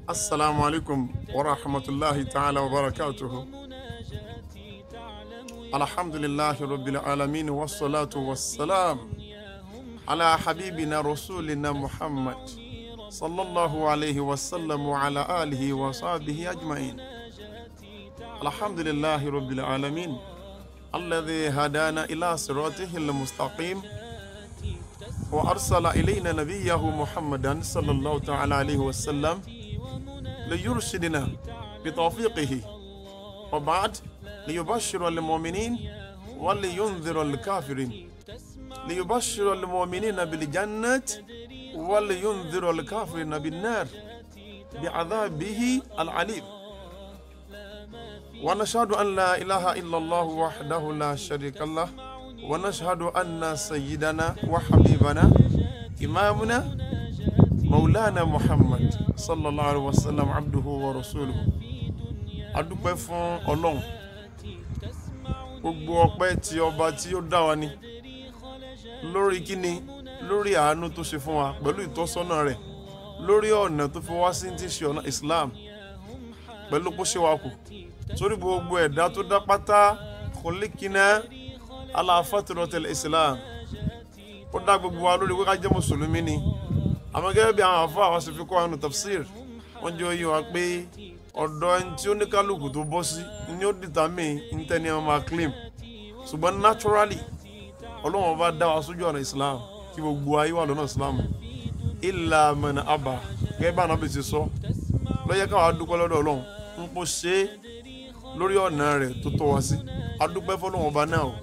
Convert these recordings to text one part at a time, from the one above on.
السلام عليكم ورحمة الله تعالى وبركاته. الحمد لله رب العالمين والصلاة والسلام على حبيبنا رسولنا محمد صلى الله عليه وسلم وعلى آله وصحبه أجمعين. الحمد لله رب العالمين الذي هدانا إلى صراطه المستقيم وأرسل إلينا نبيه محمدا صلى الله تعالى عليه وسلم ليرشدنا بتوفيقه، وبعد ليبشر المؤمنين ولينذر الكافرين، ليبشر المؤمنين بالجنة ولينذر الكافرين بالنار بعذابه العليم. ونشهد أن لا إله إلا الله وحده لا شريك له، ونشهد أن سيدنا وحبيبنا إمامنا مولانا محمد صلى الله عليه وسلم عبده ورسوله. adúpẹ́ fún Ọlọ́run, gbogbo ọpẹ́ tí ọba tí ó dá wa ni lórí kíni, lórí àánú tó ṣe fún wa pẹ̀lú ìtọ́sọ́nà rẹ̀, lórí ọ̀nà tó fi wá sí ti ṣe ọ̀nà Islam, pẹ̀lú bó ṣe wà kù sórí gbogbo ẹ̀dá tó dá pátá. khuliqna ala fatratil Islam, ó dá gbogbo wa lórí wíká jẹ́ mùsùlùmí ni. àmọ́ gẹ́gẹ́ bí àwọn àfáà wa ṣe fi kọ́ àwọn tafsir, wọ́n jẹ́ oyè wa pé ọ̀dọ̀ ẹni tí ó ní kálukú tó bọ́ sí ni ó determine ntẹ́ni wọn máa claim. ṣùgbọ́n naturally Ọlọ́run bá dá wa sójú ọ̀nà Islam kí gbogbo ayé wà lọ́nà Islam illa man aba. gẹ́gẹ́ bá Ànábì ṣe sọ, ló yẹ káwa dúpẹ́ lọ́dọ̀ Ọlọ́run ń kó ṣe lórí ọ̀nà rẹ̀ tó tọ́ wa sí. a dúpẹ́ fọ́lọ́run ọba náà o,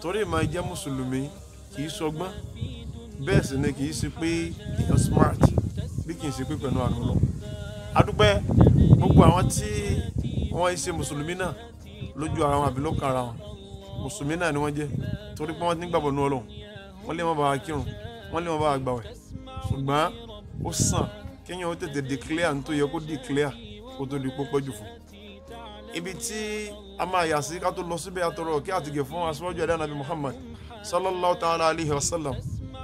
torí ìmọ̀ jẹ́ mùsùlùmí kì í ṣọgbọ́n, bẹ́ẹ̀ sì ni kì í ṣe pé èèyàn smart, bí kì í ṣe pé pẹ̀lú àánú lọ. a dúpẹ́ gbogbo àwọn tí wọ́n ṣe mùsùlùmí náà lójú ara wọn àbí lọ́kàn ara wọn, mùsùlùmí náà ni wọ́n jẹ́, torí pé wọ́n ti ń gbàgbọ́ nínú Ọlọ́run. wọ́n lè má bá wa kírun, wọ́n lè má bá wa gbàwẹ̀, ṣùgbọ́n ó sàn kéèyàn ó tètè declare ní tó yẹ kó declare kó tó di pópọ́ jù fún. ibi tí a máa yà sí ká tó lọ síbẹ̀ àtọrọ kí àtìgẹ̀ fún aṣíwájú ẹ̀dá Ànábì Muhammad sallallahu ta'ala alayhi wa sallam.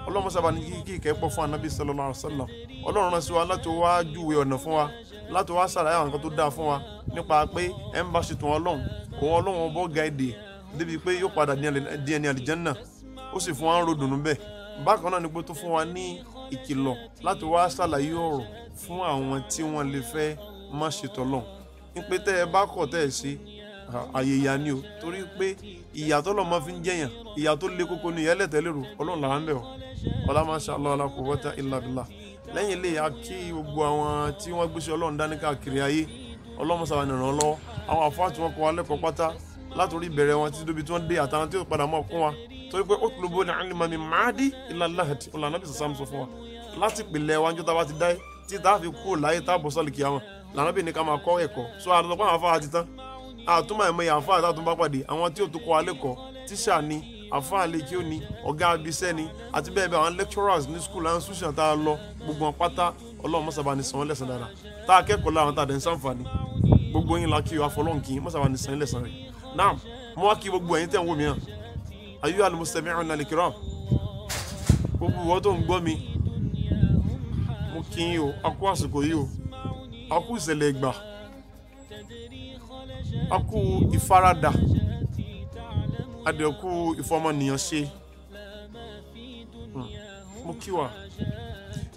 Ọlọ́run sábà ní kí ìkẹ́pọ̀ fún Ànábì sallallahu alayhi wa sallam. Ọlọ́run rán sí wa láti wá júwe ọ̀nà fún wa, láti wá ṣàlàyé àwọn nǹkan tó dáa fún wa nípa pé ẹ̀ ń bá ṣètò Ọlọ́run, òun Ọlọ́run ọbọ̀ gáìdì débi pé yóò padà di ẹni àlìjẹ́nnà, ó sì fún wa ń rodùnú bẹ́ẹ̀. bákan náà ni pé tó fún wa ní ìkìlọ̀ láti wá ṣàlàyé ọ̀rọ̀ fún àwọn tí wọ́n lè fẹ́ má ṣètò Ọlọ́run. ní pé tẹ́ ẹ bá kọ̀ tẹ́ ẹ ṣe àyè ìyá ni o, torí pé ìyà tó lọ́ máa fi ń jẹ̀yàn, ìyà tó le koko ni ìyà ẹlẹ́tẹ̀lérò. Ọlọ́run là ń bẹ̀ ọ́, ọlá masha Allah la quwwata illa billah. lẹ́yìn ilé a kí gbogbo àwọn tí wọ́n gbéṣẹ́ Ọlọ́run dání káàkiri ayé, Ọlọ́run sábà ní ràn lọ́wọ́. àwọn àfáà tí wọ́n kọ́ wa lẹ́kọ̀ọ́ pátá látòrí ìbẹ̀rẹ̀ wọn títí débi tí wọ́n dé àtàwọn tí ó padà mọ́ kún wa, torí pé utlubul ilma min ma'di ila lahdi, ọ̀là Ànábì sàmù sọ fún wa láti pìlẹ̀ wájú tá a bá ti dá tí tá a fi kú láyé tá a bọ̀ sọ́ọ̀lì kìá wọn. Ànábì ní ká máa kọ́ ẹ̀kọ́, so àtọ́pọ̀ àwọn afáà ti tán, àtúmọ̀ ẹ̀mọ ìyá àfáà tá a tún bá pàdé, àwọn tí ó tún kọ́ alẹ́ kọ́, tíṣà ni, àfáà lè kí ó ní, ọ̀gá abisẹ́ ni, àti bẹ́ẹ̀ bẹ́ẹ̀ àwọn lecturers ní school and institution tá a lọ, gbogbo wọn pátá Ọlọ́run mọ́sàbà ní san wọ́n lẹ́san dára. tá a kẹ́kọ̀ọ́ láwọn tá a dẹ̀ ń sàǹfààní, gbogbo yín la kí o afọlọ́n kí mọ́sàbà ní san lẹ́san rẹ̀. náà mo wá kí gbogbo ẹ̀yin tẹ̀ ń wò mí hàn, ayyuhal mustami'una al-kiram, gbogbo ìwọ tó ń gbọ́ mi, mo kí yín o, a kú àsìkò yìí o, a kú ìṣẹ̀lẹ̀ ìgbà, a kú ìfaradà, a dẹ̀ kú ìfọmọnìyàn ṣe. mo kí wa,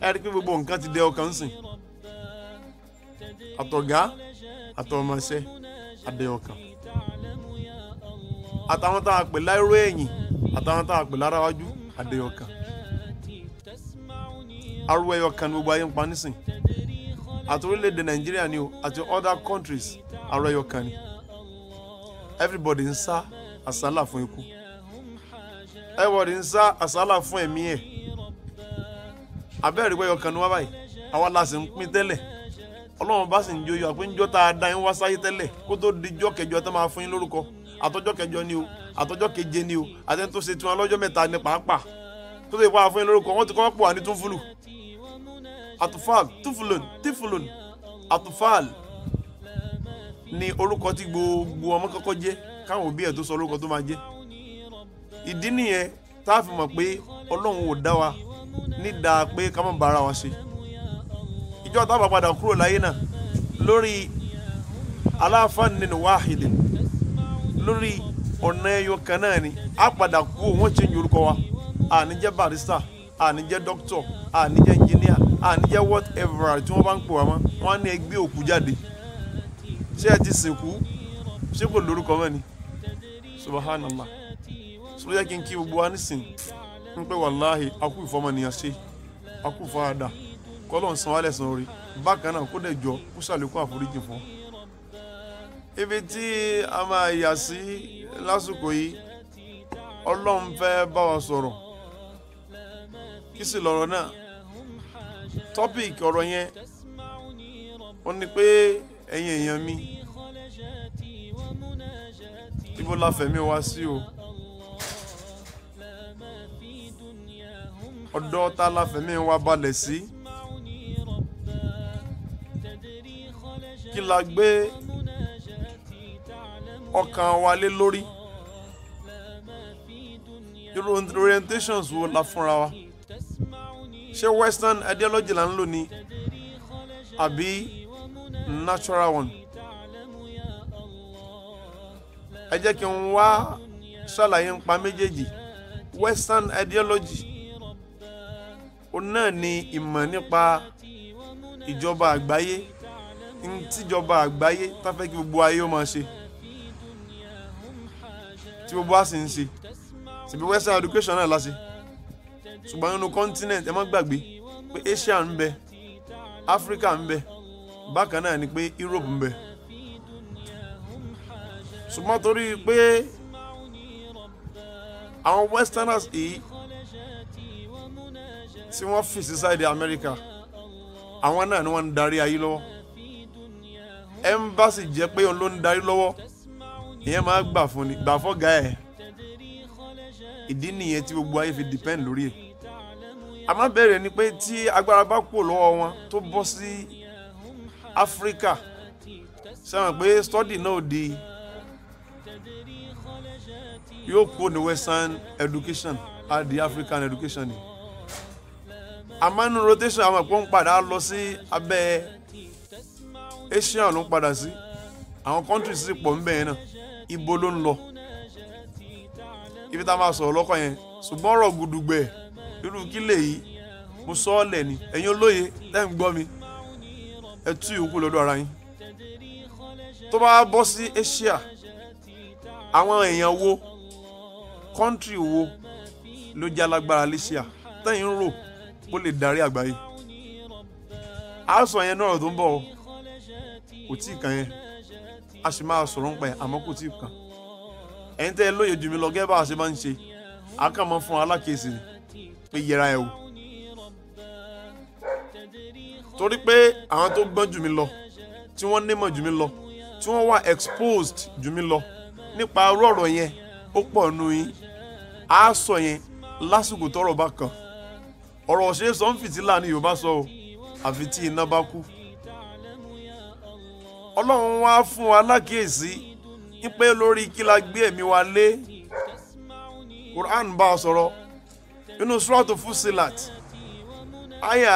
ẹ rí pé gbogbo nǹkan ti dẹ ọkàn sìn, àtọ̀gá àtọmọṣẹ́ adẹ ọkàn, àtàwọn tá a pè láìró ẹ̀yìn àtàwọn tá a pè lára wájú adẹ ọkàn. arúgbó ẹyọ kan ní gbogbo ayé ń pa nísìn, àti orílẹ̀-èdè Nàìjíríà ni o àti other countries, arúgbó ẹyọ kan ni. everybody ń sá àsálà fún ikú, everybody ń sá àsálà fún ẹ̀mí ẹ̀. abẹ́rẹ́ ẹyọ kan ní wá báyìí, àwa la sì ń pín tẹ́lẹ̀. Ọlọ́run bá sì ń joyè àpé ńjọ́ tá a dá yín wá sáyé tẹ́lẹ̀ kó tó di jọ́ kẹjọ tó máa fún yín lórúkọ, àtọ́jọ́ kẹjọ ni o, àtọ́jọ́ keje ni o, àtẹ́ni tó ṣe tiwọn lọ́jọ́ mẹ́ta ní pàápàá tó lè pa fún yín lórúkọ. wọ́n ti kọ́ pọ̀ wá ní túnfúlù, àtúfàl, túfúlùn, tífúlùn, àtúfàl ni orúkọ tí gbogbo ọmọ kọ́kọ́ jẹ́ káwọn òbí ẹ̀ tó sọ orúkọ tó máa jẹ́. ìdí nìyẹn tá a fi mọ̀ pé Ọlọ́run ò dá wa ní dáa pé ká má bára wa ṣe. ìjọ tá bá padà kúrò láyé náà lórí ala fannin wahidin lórí ọ̀nà ẹyọ kan náà ni a padà kú wọ́n change orúkọ wa a ní jẹ́ barrister a ní jẹ́ doctor a ní jẹ́ engineer a ní jẹ́ whatever tí wọ́n bá ń pè wá mọ́ wọ́n á ní ẹgbẹ́ òkú jáde ṣé ẹ ti sìnkú ṣé kò lórúkọ mọ́ ni subhanallah sọ yẹ kí n kí gbogbo wa nísìn ń pẹ́ wàláhì akú ìfọmọnìyàn ṣe akú ìfaradà kọ́lọ̀ ń san wálẹ̀ san orí bákan náà kó dẹ̀ jọ kó ṣàlékún àforíjì fún ibi tí a máa yà sí lásìkò yìí Ọlọ́run fẹ́ bá wa sọ̀rọ̀ kí sì lọ̀rọ̀ náà topic ọ̀rọ̀ yẹn ó ní pé ẹ̀yin èèyàn mi ibo la fẹ̀mí wa sí o ọ̀dọ̀ ta la fẹ̀mí wa balẹ̀ sí kí la gbé ọkàn wa lé lórí irú orientations wo la fúnra wa ṣé western ideology là ń lò ní àbí natural one ẹ jẹ́ kí n wá ṣàlàyé nípa méjèèjì western ideology ó náà ní ìmọ̀ nípa ìjọba àgbáyé tíjọba àgbáyé tá fẹ́ kí gbogbo ayé ó máa ṣe tí gbogbo wa sì ń ṣe síbi western education náà láṣẹ ṣùgbọ́n nínú continent ẹ má gbàgbé pé Asia ń bẹ Africa ń bẹ bákan náà ni pé Europe ń bẹ ṣùgbọ́n torí pé àwọn westerners yìí tí wọ́n fi sí side America àwọn náà ni wọ́n ń darí ayé lọ́wọ́ embassy jẹ́ pé òun ló ń darí lọ́wọ́ ìyẹn máa gbà fún ni gbà fọ́gá ẹ̀ ìdí nìyẹn tí gbogbo ayé fi depend lórí ẹ̀ àmọ́ bẹ̀rẹ̀ ni pé tí agbára bá kúrò lọ́wọ́ wọn tó bọ́ sí Africa sẹ́wọ̀n pé study náà di yóò kó ní western education àti the African education ni àmọ́ nínú rotation àwọn ẹ̀kọ́ ń padà lọ sí abẹ́ Asia ló ń padà sí àwọn countries sì pọ̀ ń bẹ̀yẹn náà ibo ló ń lọ ibi tá a máa sọ̀rọ̀ lọ́kọ̀ yẹn ṣùgbọ́n ọ̀rọ̀ gudugbẹ̀ irú kí lè yí mo sọ ọ́ lẹ̀ ni ẹ̀yin olóye tẹ́ ń gbọ́ mi ẹ tú ìyókù lọ́dọ̀ ara yín tó bá bọ́ sí Asia àwọn èèyàn wo country wo ló jẹ́ alágbára Asia tẹ́yìn rò ó lè darí àgbáyé a sọ yẹn náà tó ń bọ̀ kò tí ì kàn yẹn a sì máa sọ̀rọ̀ ń pa ẹ̀ àmọ́ kò tí ì kàn ẹ̀yin tẹ́ ẹ lóye jù mí lọ gẹ́gẹ́ bá a ṣe máa ń ṣe a kàn máa fún alákèésí pé yẹra ẹ̀ wò torí pé àwọn tó gbọ́n jù mí lọ tí wọ́n nímọ̀ jù mí lọ tí wọ́n wà exposed jù mí lọ nípa ọ̀rọ̀ yẹn ó pọ̀ nù yín a sọ yẹn lásìkò tọ́rọ̀ bá kàn ọ̀rọ̀ ṣe sọ ń fìtílà ní Yorùbá sọ o àfi tí iná bá kú Ọlọ́run wá fún wa lákèésí ń pé lórí kí la gbé ẹ̀mí wa lé Quran bá a sọ̀rọ̀ nínú Suratu Fussilat àyà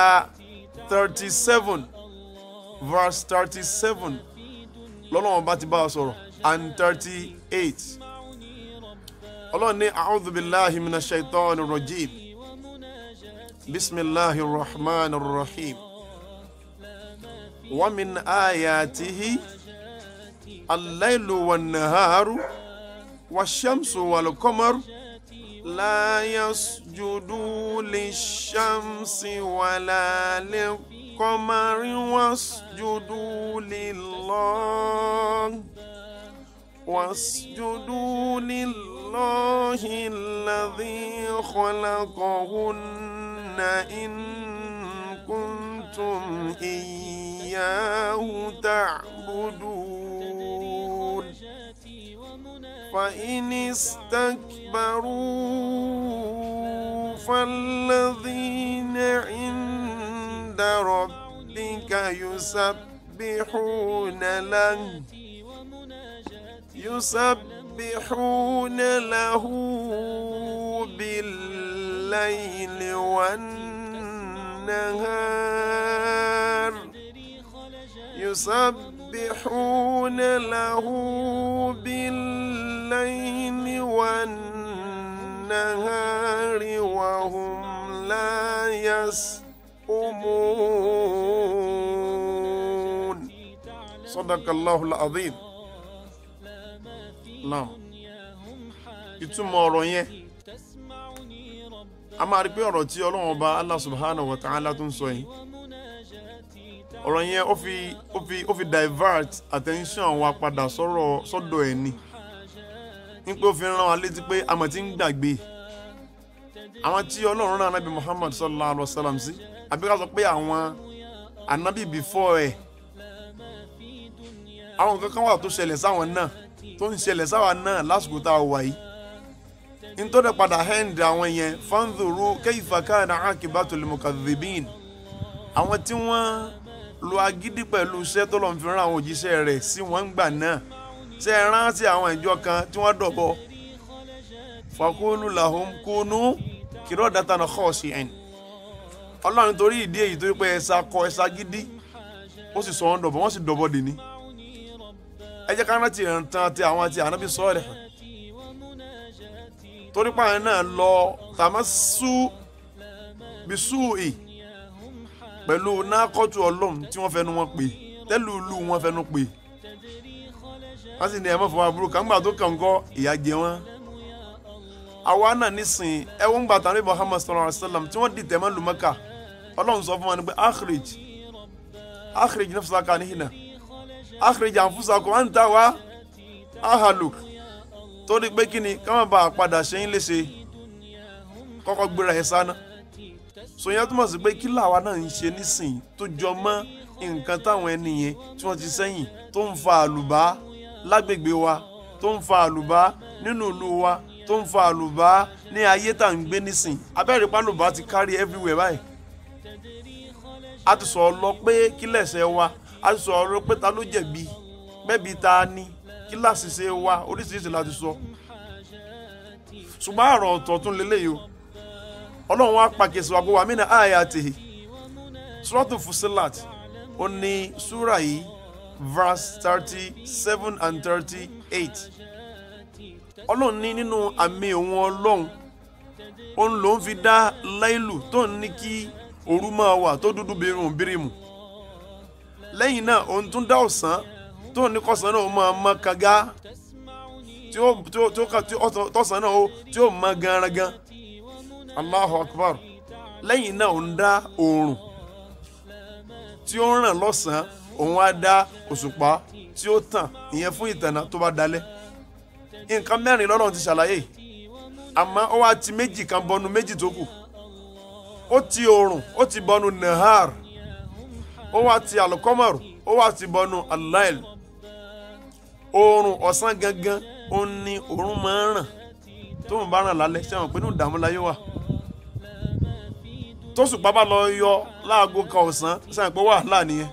37 verse 37 lọ́lọ́run bá ti bá a sọ̀rọ̀ and 38 Ọlọ́run ní a'udhu billahi minash shaitani rajim bismillahir rahmanir rahim wa min ayatihi al-laylu wan-naharu wash-shamsu wal-qamaru la yasjudu lish-shamsi wala lil-qamari wasjudu lillahi wasjudu lillahi alladhi khalaqahunna in kuntum iyyahu ta'budun fa in istakbaru falladhina 'inda rabbika يسبحون له بالليل والنهار يسبحون له بالليل والنهار وهم لا يسأمون صدق الله العظيم. Naam. Ìtumọ̀ ọ̀rọ̀ yẹn a máa rí pé ọ̀rọ̀ tí Ọlọ́run Ọba Allah subhanahu wa ta'ala tó ń sọ yìí, ọ̀rọ̀ yẹn ó fi divert attention wa padà sọ́dọ̀ ẹ̀ ni, ní pé ó fi rán wa létí pé a mọ̀ tí ń gbàgbé àwọn tí Ọlọ́run rán Ànábì Muhammad sallallahu alaihi wasallam sí, àbí ká sọ pé àwọn ànábì before ẹ̀, àwọn nǹkan kan wà tó ṣẹlẹ̀ sáwọn náà tó ń ṣẹlẹ̀ sáwọn náà lásìkò tá a wà yìí. Nítorí padà hand àwọn yẹn fanzuru kayfa kana aqibatul mukadhibin, àwọn tí wọ́n lo agídí pẹ̀lú iṣẹ́ tó lọ́n fi rán àwọn òjíṣẹ́ rẹ̀ sí wọn gbà náà, ṣe é rántí àwọn ìjọ kan tí wọ́n dọ̀bọ̀ faqulu lahum kunu qiradatan khashi'in. Ọlọ́run torí ìdí èyí tó pé ẹ̀sà gidi ó sì sọ wọn dọ̀bọ̀, wọ́n sì dọ̀bọ̀ dì ní. Ẹ jẹ́ ká rántí ìrántán tí àwọn àti ànábì Sálíhù, torí pààyàn náà lọ tàmásù bísúì pẹ̀lú nákọ́tù Ọlọ́run tí wọ́n fẹnu wọn pè, tẹ́lùlù wọn fẹnu pè, wọ́n sì ní ẹ̀mọ́ fún aburú kan gbà tó kàn kọ́ ìyà jẹ wọn. Àwa náà nísìn ẹwọ́n gbà tàbí Muhammad sallallahu alaihi wasallam tí wọ́n dìtẹ̀ mọ́ lu Mẹ́kà, Ọlọ́run sọ fún wọn ni pé akhrij nafsaka hina akhrij anfusakum anta wa ahluk, torí pé kí ni ká má bàa padà ṣe yín léṣe, kọ́kọ́ gbéra ẹ̀ sáná. So yẹn túmọ̀ sí pé kí làwa náà ń ṣe nísìn tó jọ mọ́ nǹkan táwọn ẹni yẹn tí wọ́n ti sẹ́yìn tó ń fa àlùbá lágbègbè wa, tó ń fa àlùbá nínú ìlú wa, tó ń fa àlùbá ní ayé tá à ń gbé nísìn. Abẹ́rẹ́ pálùbá ti kárí everywhere báyìí. A ti sọ̀rọ̀ lọ pé kí lẹ̀ṣẹ̀ wa, a ti sọ̀rọ̀ lọ pé ta ló jẹ̀bi, bẹ́ẹ̀bi ta ni, kí láṣìṣe wa, oríṣiríṣi láti sọ. Ṣùgbọ́n àrọ̀ ọ̀tọ̀ tún lélẹ́yìí o. Ọlọ́run wá pàkíyèsí wa pé wà mina ayatihi. Suratul Fussilat ó ní súrà yìí verse 37 and 38. Ọlọ́run ní nínú àmì òun Ọlọ́run òun ló ń fi dá láìlù tó ń ní kí òru máa wà tó dúdú bírímù. Lẹ́yìn náà òun tún dá ọ̀sán tó ní kọ̀sán náà ó máa mọ́ kagá, tọ̀sán náà tí ó mọ́ gánragán. Allahu Akbar. Lẹ́yìn náà òun dá oòrùn tí ó ń ràn lọ́sàn-án, òun á dá òṣùpá tí ó tàn ìyẹn fún ìtànà tó bá dalẹ̀. Nǹkan mẹ́rin lọ́lọ́run ti ṣàlàyé, àmọ́ ó wá ti méjì kan bọnu méjì tó kù. Ó ti oòrùn, ó ti bọnu nahar, ó wá ti alqamar, ó wá ti bọnu al-layl. Oòrùn ọ̀sán gangan ó ní oòrùn máa ń ràn tó ń bá ràn lálẹ́, ṣé wọn pé inú ìdààmú láyé wà. Tóṣùpá bá lọ yọ láago kan ọ̀sán, ṣé wọn pé wàhálà nìyẹn.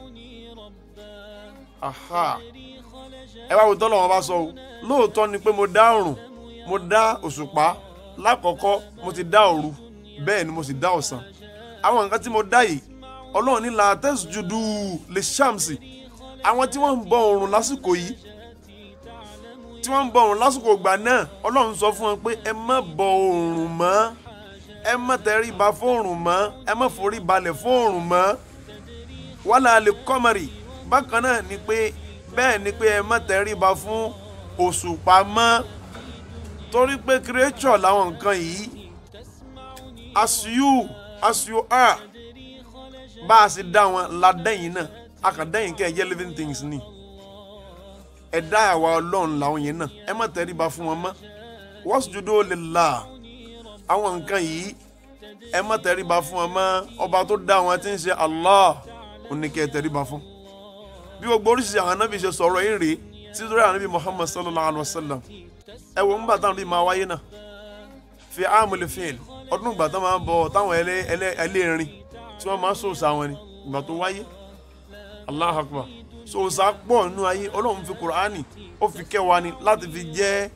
Ẹ wá wo tọ́lọ̀ wọn bá sọ o, lóòótọ́ ni pé mo dá oòrùn, mo dá òṣùpá lákọ̀ọ́kọ́, mo ti dá òru, bẹ́ẹ̀ ni mo sì dá ọ̀sán. Àwọn nǹkan tí mo dá yìí Ọlọ́run ní la tasjudu lishamsi, àwọn tí wọ́n ń bọ oòrùn lásìkò yìí, tí wọ́n ń bọ oòrùn lásìkò ìgbà náà, Ọlọ́run sọ fún wọn pé ẹ má bọ oòrùn mọ́, ẹ má tẹríba fún oòrùn mọ́, ẹ má forí balẹ̀ fún oòrùn mọ́. Wala lil qamari, bákan náà ni pé bẹ́ẹ̀ ni pé ẹ má tẹríba fún òṣùpá mọ́, torí pé creature làwọn nǹkan yìí. As you are, bá a sì dá wọn la dẹ́yìn náà, a kàn dẹ́yìn kẹ́ ẹ jẹ́ living things ni. Ẹ̀dá àwa Ọlọ́run làwọn yẹn náà, ẹ má tẹríba fún wọn mọ́. Wasjudu lillah, àwọn nǹkan yìí ẹ má tẹríba fún wọn mọ́. Ọba tó dá wọn tí ń ṣe Allah ó ní kẹ́ ẹ tẹríba fún. Bí gbogbo oríṣiríṣi àwọn anábì ṣe sọ̀rọ̀ yìí rèé tí lórí ànábì Muhammad sallallahu alaihi wasallam. Ẹ wo ń bàtà bí máa wáyé náà fi amul fil, ọdún ìgbà tó máa ń bọ táwọn ẹlẹ́rìn tí wọ́n máa ń sòsà wọn ni ìgbà tó wáyé. Allahu Akbar. Sòsà pọ̀ nínú ayé. Ọlọ́run fi Kùránì ó fi kẹ́ wa ni láti fi jẹ́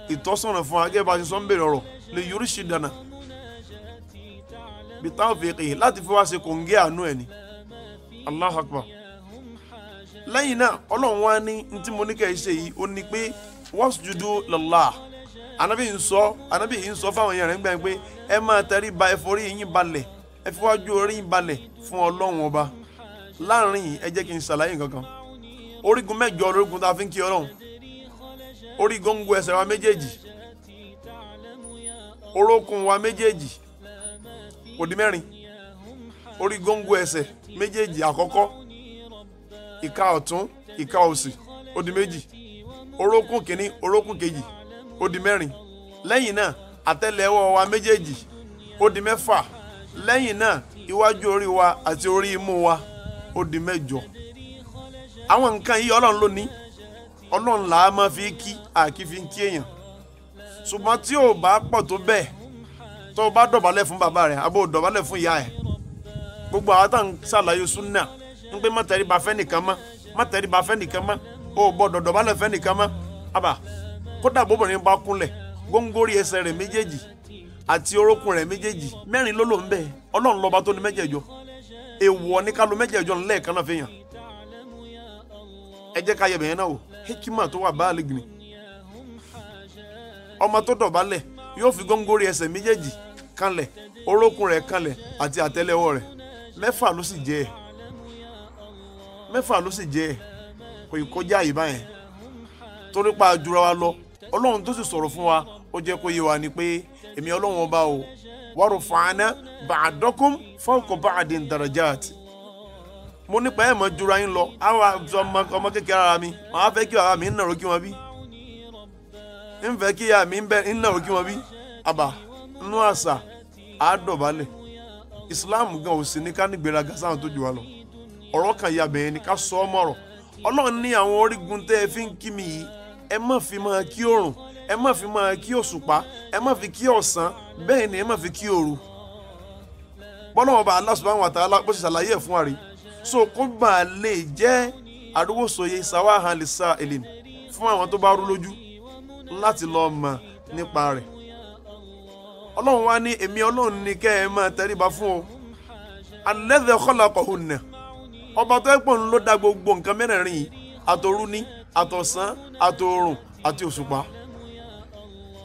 ìtọ́sọ̀nà fún wa, gẹ́gẹ́ bá a ṣe sọ ń bèrè ọ̀rọ̀ li yurshidana bi tawfiqihi, láti fi wá ṣe kòǹgẹ́ àánú ẹ̀ ni. Allahu Akbar. lẹ́yìn náà Ọlọ́run wá ní ntí mo ní kẹ́ ẹ ṣe yìí ó ní pé wasjudu lillah. Ànábì yìí ń sọ fáwọn èèyàn rẹ̀ gbà pé ẹ máa tẹríba ẹ forí yín balẹ̀ ẹ fi wájú orí yín balẹ̀ fún Ọlọ́run ọba. Láàrin yìí ẹ jẹ́ kí n ṣàlàyé nǹkan kan. Orígun mẹ́jọ lórígun tá a fi ń kí Ọlọ́run. Orí góńgó ẹsẹ̀ wa méjèèjì, orókùn wa méjèèjì ó di mẹ́rin. Orí góńgó ẹsẹ̀ méjèèjì àkọ́kọ́, ìka ọ̀tún ìka òsì ó di méjì. Orókùn kìíní orókùn kejì ó di mẹ́rin. Lẹ́yìn náà àtẹ́lẹwọ́ wa méjèèjì ó di mẹ́fà. Lẹ́yìn náà iwájú orí wa àti orí imú wa ó di mẹ́jọ. Àwọn nǹkan yìí Ọlọ́run ló ní. Ọlọ́run là á máa fi kí àkí fi ń kí èèyàn. Ṣùgbọ́n tí ò bá pọ̀ tó bẹ́ẹ̀ tó o bá dọ̀bálẹ̀ fún bàbá rẹ̀ àbò dọ̀bálẹ̀ fún ìyá ẹ̀, gbogbo àwọn tá à ń ṣàlàyé súnà ń pé má tẹríba fẹ́ nìkan mọ́, má tẹríba fẹ́ nìkan mọ́, o ò gbọ́dọ̀ dọ̀bálẹ̀ fẹ́ nìkan mọ́. Àbà kódà bóbìnrin bá kúnlẹ̀ góńgóri ẹsẹ̀ rẹ̀ méjèèjì àti orókùn rẹ̀ méjèèjì mẹ́rin ló lò ń bẹ̀. Ọlọ́run lọ́ba tó ní mẹ́jẹ̀ẹ̀jọ. Èèwọ̀ ní ká lo mẹ́jẹ̀ẹ̀jọ lẹ́ẹ̀kan náà fẹ́yàn. Ẹ jẹ́ ká yẹ bẹ̀yẹn náà wò, hikima tó wà báàlì gbìn. Ọmọ tó dọ̀bálẹ̀ yóò fi góńgóri ẹsẹ̀ méjèèjì kanlẹ̀, orókùn rẹ̀ kanlẹ̀ àti àtẹ́lẹwọ́ rẹ̀. Mẹ́fà ló sì jẹ́ ẹ̀. Mẹ́fà ló sì jẹ́ ẹ̀. Kò ì kọjá yìí báyẹn. Torí pa àjùra wa lọ. Ọlọ́run tó sì sọ̀rọ̀ fún wa ó jẹ́ kó yé wa ni pé èmi Ọlọ́run ọba o warufa'na ba'dakum fawqa ba'din darajat. Mo nípa ẹ̀ mọ́ jura yín lọ. Àwọn ọmọ kékeré ara mi màá fẹ́ kí bàbá mi ń nàró kí wọ́n bí. Ń fẹ́ kí ìyá mi ń nàró kí wọ́n bí. Àbà nínú àṣà àádọ́balẹ̀. Islam gan ò sí ní ká nígbéraga sáwọn tó jù wá lọ. Ọ̀rọ̀ kan ya bẹ̀yẹn ni ká sọ ọ́ mọ̀rọ̀. Ọlọ́run ní àwọn orígun tẹ́ ẹ fi ń kí mi yìí ẹ má fi máa kí oòrùn, ẹ má fi máa kí òṣùpá, ẹ má fi kí ọ̀sán, bẹ́ẹ̀ ni ẹ má fi kí òru. Bọ́lọ́run ọba Allah subhanahu wa ta'ala bó ṣe ṣàlàyé ẹ̀ fún wa rí. So kó bá lè jẹ́ àdúgbòsòye sawahan lis-sa'ilin fún àwọn tó bá rú lójú láti lọ mọ̀ nípa rẹ̀. Ọlọ́run wá ní èmi Ọlọ́run ní kẹ́ ẹ máa tẹríba fún o. Alladhi khalaqahunna. Ọba tó ẹ̀pọ̀n ló dá gbogbo nǹkan mẹ́rẹ̀ẹ̀rin yìí, àtòru ní, àtọ̀sán, àtòòrùn àti òṣùpá.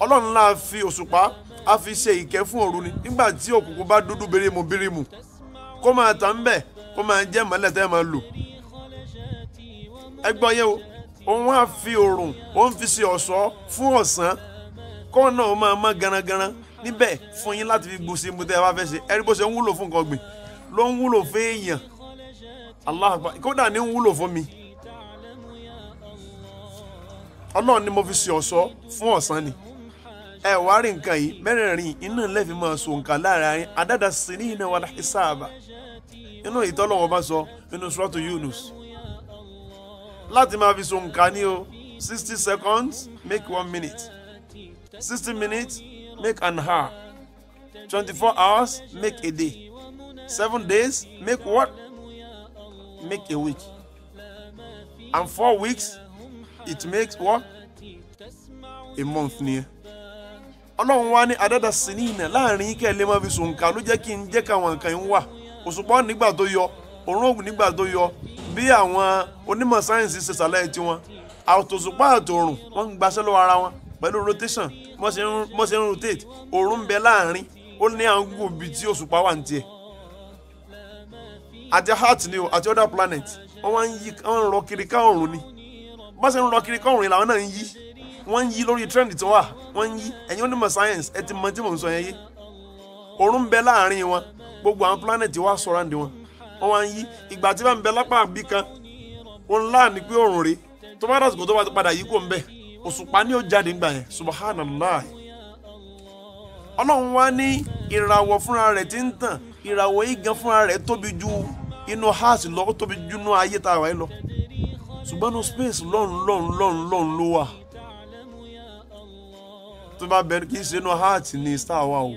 Ọlọ́run náà fi òṣùpá á fi ṣe ìkẹ́ fún òru ni nígbà tí òkùnkùn bá dúdú bírímù kó máa tàn bẹ́ẹ̀ kó máa jẹ́ mọ́lẹ̀ tẹ́ máa lò. Ẹ gbọ́ yé o, òun á fi òrùn òun fi ṣe ọ̀ṣọ́ fún ọ̀sán kó náà máa mọ́ garangaran níbẹ̀ fún yín láti fi gbùsí mu tẹ́ ẹ bá fẹ́ ṣe. Ẹ rí bó ṣe ń wúlò fún nǹkan ọ̀gbìn ló ń wúlò fún èèyàn. Allah akbar, kódà ní ń wúlò fún mi. Ọlọ́run ni mo fi ṣe ọ̀ṣọ́ fún ọ̀sán ni. Ẹ wá rí nǹkan yìí mẹ́rẹ̀ẹ̀rin iná lẹ́fì máa so nǹkan láàrin adada sinina wal hisaba. Inú ìtọ́lọ́wọ́ bá sọ nínú suratu Yunus. Láti máa fi so nǹkan ní o 60 seconds make 1 minute, 60 minutes make an hour, 24 hours make a day, 7 days make what? Make a week, and 4 weeks it makes what? A month ni. Ọlọ́run wá ní adada sinina láàrin kẹ́ lè máa fi so nǹkan ló jẹ́ kí n jẹ́ káwọn nǹkan yìí wà. Òṣùpá nígbà tó yọ, òrùn ògùn nígbà tó yọ, bí àwọn onímọ̀ sáyẹ́nsì ṣe ṣàlàyé tiwọn. Àtòṣùpá àtòrùn wọ́n ń gbaṣẹ́ lọ́wọ́ ara wọn pẹ̀lú rotation wọ́n ṣe ń rotate. Òrùn ń bẹ láàrin, ó ní àwọn gbòòbí tí òṣùpá wà ní tiẹ̀. Àti heart ni o àti other planet wọ́n ń rọ kiri ká òrùn ni. Bá ṣe ń rọ kiri ká òrùn làwọn náà ń yí. Wọ́n ń yí lórí trend tí wà, wọ́n ń yí. Ẹ̀yin onímọ̀ science ẹ ti mọ tí mò ń sọ yẹn yé. Òrùn ń bẹ láàrin wọn, gbogbo àwọn planet wà surround wọn. Wọ́n wá ń yí. Ìgbà tí bá ń bẹ lápá bí kan, wọ́n ńlá ní pé òrùn rèé. Tó bá dàsìkò tó bá padà yí kò ń bẹ. Òṣùpá ni ó jáde ńgbà yẹn. Subhanallah. Ọlọ́run wá ní ìràwọ̀ fúnra rẹ̀ tí ń tàn. Ìràwọ̀ yìí gan fúnra rẹ̀ tóbi ju inú heart lọ, ó tóbi ju inú ayé tá a wà yìí lọ. Ṣùgbọ́n no space lọ́run ló wà. Tó bá bẹ̀rẹ̀ kì í ṣe inú heart ni star wà o.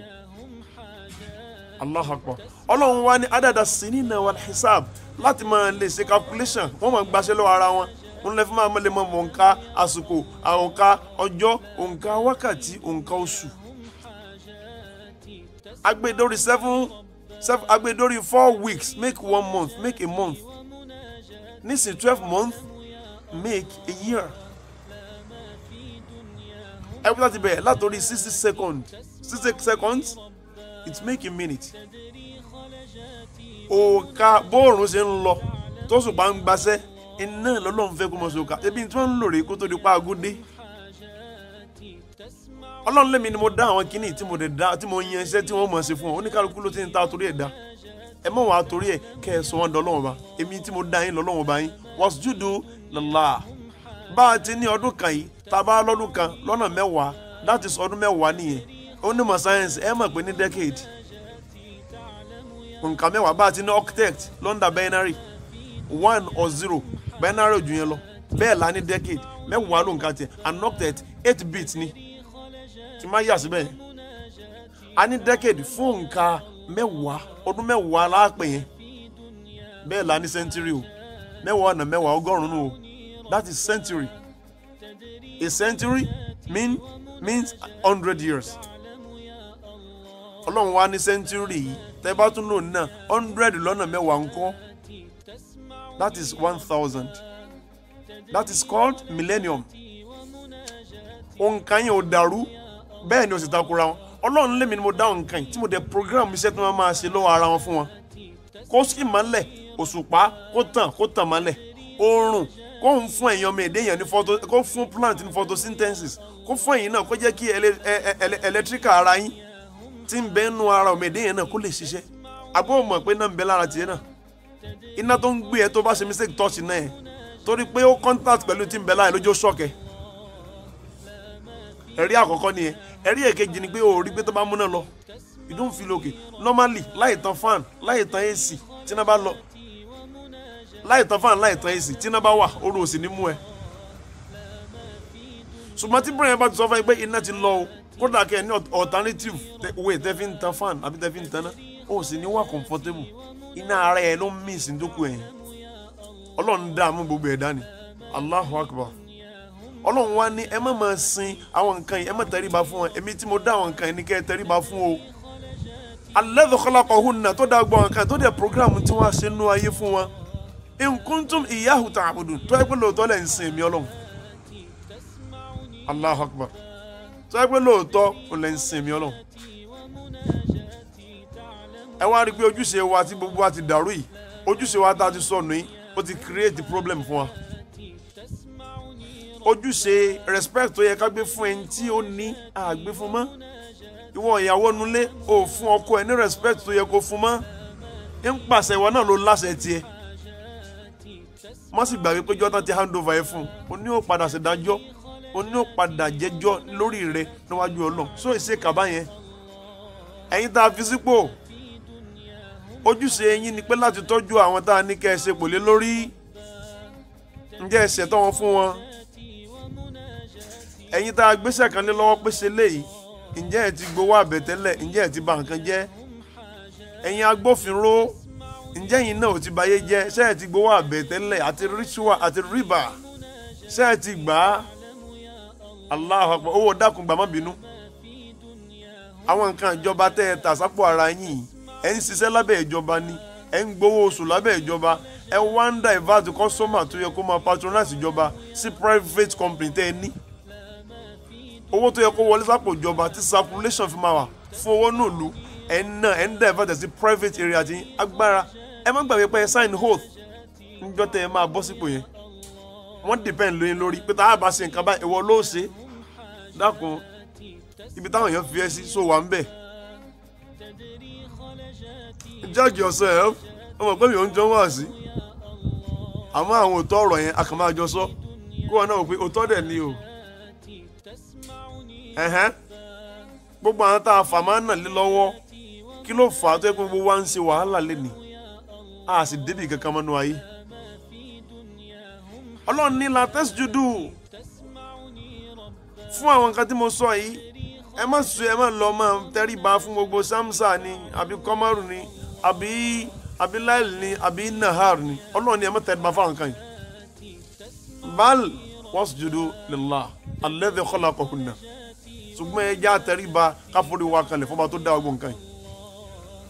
Allahu Akbar. Ọlọ́run wá ní adada sinina wal hisab láti máa lè ṣe calculation. Wọ́n máa gbaṣẹ́ lọ́wọ́ ara wọn. Wọ́n lè fún máa lè mọ òǹkà àsìkò, òǹkà ọjọ́, òǹkà wákàtí, òǹkà oṣù. Agbedori 4 weeks make 1 month, make a month. nísìn 12 months make a year. Every láti bẹ̀rẹ̀ látòrí 60 seconds it make a minute. Òòkà bóòrùn ṣe ń lọ tó ṣùgbọ́n ń gbaṣẹ́ iná lọ́lọ́run fẹ́ kó mọ̀ sókà ebi tí wọ́n ń lò rè kó tó di pa agúdé. Ọlọ́run lèmi ni mo dá àwọn kíní tí mo yan iṣẹ́ tí wọ́n mọ̀ ṣe fún wọn oníkálukú ló ti ń ta torí ẹ̀ dá. Ẹ mọ̀ wá torí ẹ̀ kẹ́ ẹ sọ wọn dọ́lọ́wọ́n ba èmi tí mo dá yín lọ́lọ́wọ́n ba yín wasjudu lillah. Bá a ti ní ọdún kan yìí tá a bá lọ́dún kan lọ́nà mẹ́wàá that is ọdún mẹ́wàá nìyẹn onímọ̀ sáyẹ́nsì ẹ mọ̀ pé ní decade nǹkan mẹ́wàá bá a ti ní octet lọ́ndà binary 1 or 0 binary ojú yẹn lọ bẹ́ẹ̀ la ní decade mẹ́wàá ló ń ka tiẹ̀ an octet 8 bits ni tí máa yà síbẹ̀ yẹn a ní decade fún nǹkan mẹ́wàá ọdún mẹ́wàá láàpẹ̀ yẹn bẹ́ẹ̀ la ní century o mẹ́wàá ọ̀nà mẹ́wàá ọgọ́rùn-ún o that is century. A century means 100 years. Ọlọ́run wá ní century yìí tẹ́ bá tún lò náà 100 lọ́nà mẹ́wàá ńkọ́ that is 1000. That is called millennium. Òǹkà yẹn ò dàrú bẹ́ẹ̀ ni ó sì takora wọn. Ọlọ́run lèmi ni mo dá òǹkà yìí tí mo dẹ̀ program iṣẹ́ tí wọ́n máa ṣe lọ́wọ́ ara wọn fún wọn. Kó sì mọ́lẹ̀ òṣùpá kó tàn mọ́lẹ̀ oòrùn kó ń fún ẹ̀yin ọmọ èdè yẹn ní kó fún plant ní photosynthesis kó fún ẹ̀yin náà kó jẹ́ kí electrical ara yín tí ń bẹ nínú ara ọmọ èdè yẹn náà kó lè ṣiṣẹ́ àbó mọ̀ pé náà ń bẹ lára tiẹ̀ náà iná tó ń gbé ẹ tó bá ṣe mistake touch náà ẹ torí pé ó contact pẹ̀lú tí ń bẹ lára lójó ṣọ́ọ̀kẹ́ ẹ̀rí àkọ́kọ́ nìyẹn ẹ̀rí èkejì ni pé o rí pé tó bá múná lọ you don't feel okay normally láì tan fan láì tan AC tí iná bá lọ láì tán fan láì tán èsì tí iná bá wà oru ò sì ní mú ẹ ṣùgbọ́n tí bẹ́ẹ̀ bá ti sọ fún ẹ pé iná ti lọ o kódà kẹ́ ẹ ní alternative way tẹ́ fi ń tan fan àbí tẹ́ fi ń taná ó sì ní wà comfortable iná ara ẹ ló ń mí ìsìndókù ẹ̀yìn ọlọ́run dààmú gbogbo ẹ̀dá ni Allahu Akbar ọlọ́run wá ní ẹ má máa sin àwọn nǹkan yìí ẹ má tẹríba fún wọn èmi tí mo dá àwọn nǹkan yìí ní kẹ́ ẹ tẹríba fún o alladhi khalaqahunna tó dá gbọ́ nǹkan tó dẹ̀ program tí wọ́n á ṣe nú ayé fún wọn in kuntum iyyahu ta'budun tó yẹ pé lóòótọ́ lẹ́ ń sin èmi ọlọ́run Allahu Akbar tó yẹ pé lóòótọ́ lẹ́ ń sin èmi ọlọ́run ẹ wá rí i pé ojúṣe wa tí gbogbo wa ti dàrú yìí ojúṣe wa tá a ti sọnù yìí ó ti create problem fún wa ojúṣe respect tó yẹ ká gbé fún ẹni tí ó ní àgbé fún mọ́ ìwọ ìyàwó nulẹ̀ ò fún ọkọ ẹ ní respect tó yẹ kó fún mọ́ ń pàṣẹ ìwọ náà ló láṣẹ tiẹ̀ má sì gbàgbé pé jọ́tàn ti hand over ẹ fún un ní ó padà ṣèdájọ́ ó ní ó padà jẹ́jọ́ lórí rẹ níwájú Ọlọ́run só ìṣe kàbá yẹn ẹ̀yin tá a fi sípò ojúṣe yín ni pé láti tọ́jú àwọn tá a ní kẹ́ ẹ ṣe pò lé lórí ǹjẹ́ ẹ ṣètò wọn fún wọn ẹ̀yin tá a gbéṣẹ́ kan lé lọ́wọ́ pé ṣe léyìí ǹjẹ́ ẹ ti gbowó àbẹ̀tẹ́lẹ̀ ǹjẹ́ ẹ ti bà nǹkan jẹ́ ẹ̀yin agbófinró ǹjẹ́ yìí náà ò ti báyé jẹ́ ṣé ẹ ti gbowó àbẹ̀tẹ́lẹ̀ àti ritual àti riba ṣé ẹ ti gbà á Allahu Akbar owó dákun gbà má bínú àwọn nǹkan ìjọba tẹ́ ẹ tà sápò ara yín ẹ ń ṣiṣẹ́ lábẹ́ ìjọba ni ẹ ń gbowó oṣù lábẹ́ ìjọba ẹ wá ń divert customer tó yẹ kó máa patronize ìjọba sí private company tẹ́ ẹ ní owó tó yẹ kó wọlé sápò ìjọba tí circulation fi máa wà fún owó náà lù ẹ ń divert sí private area ti agbára ẹ má gbàgbé pé ẹ sign oath níjọ́ tẹ́ ẹ máa bọ́ sípò yẹn wọ́n depend lóyún lórí pé tá a bá ṣe nǹkan báyìí ìwọ ló ṣe dákun ibi táwọn èèyàn fi ẹ́ sí so wà ń bẹ̀ judge yourself ọmọ pé mi ò ń jọ wá sí àmọ́ àwọn òótọ́ ọ̀rọ̀ yẹn a kàn máa jọ sọ kó wọn náà wò pé òótọ́ dẹ̀ ni o gbogbo àwọn tá a fà máa ń nà lé lọ́wọ́ kí ló fà á tó yẹ kó gbogbo wa ń ṣe wàhálà lẹ́nìí a sì débì kankan mọ́nú ayé ọlọ́run ní la tasjudu fún àwọn nǹkan tí mo sọ yìí ẹ má sọ ẹ má lọ máa tẹríba fún gbogbo samsa ni àbí kọmọrù ni àbí láìl ni àbí nahar ni ọlọ́run ní ẹ má tẹríba fún àwọn nǹkan yìí bal wasjudu lillah alladhi khalaqahunna ṣùgbọ́n ẹ já tẹríba káforí wa kalẹ̀ fọba tó dá ọgbọ̀n nǹkan yìí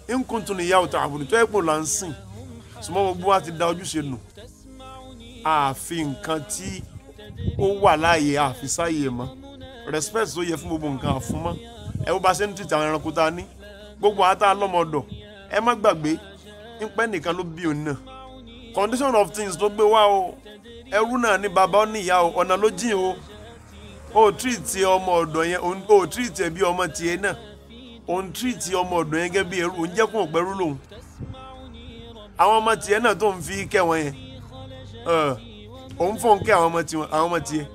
in kuntum iyyahu ta'budun tó yẹ kó là ń sìn ṣùgbọ́n gbogbo wa ti da ojúṣe nù àfi nǹkan tí ó wà láàyè àfi sáyè mọ́ respect tó yẹ fún gbogbo nǹkan àfún mọ́ ẹ bó bá ṣe ń tìtì àwọn ẹranko tá a ní gbogbo àtà lọ́mọdọ̀ ẹ má gbàgbé ń pẹ́ nìkan ló bí òun náà condition of things tó gbé wá o ẹrú náà ní bàbá ó ní ìyá o ọ̀nà ló jìn o treat ọmọ ọ̀dọ̀ yẹn o treat ẹ bí ọmọ tiẹ̀ náà o treat ọmọ ọ̀dọ̀ yẹn gẹ́gẹ́ bí ẹrú o ń jẹ́ kó o pẹ́rú lòun àwọn ọmọ tiẹ̀ náà tó ń fi kẹ́ wọn yẹn òun fọ́n kẹ́ àwọn ọmọ tiẹ̀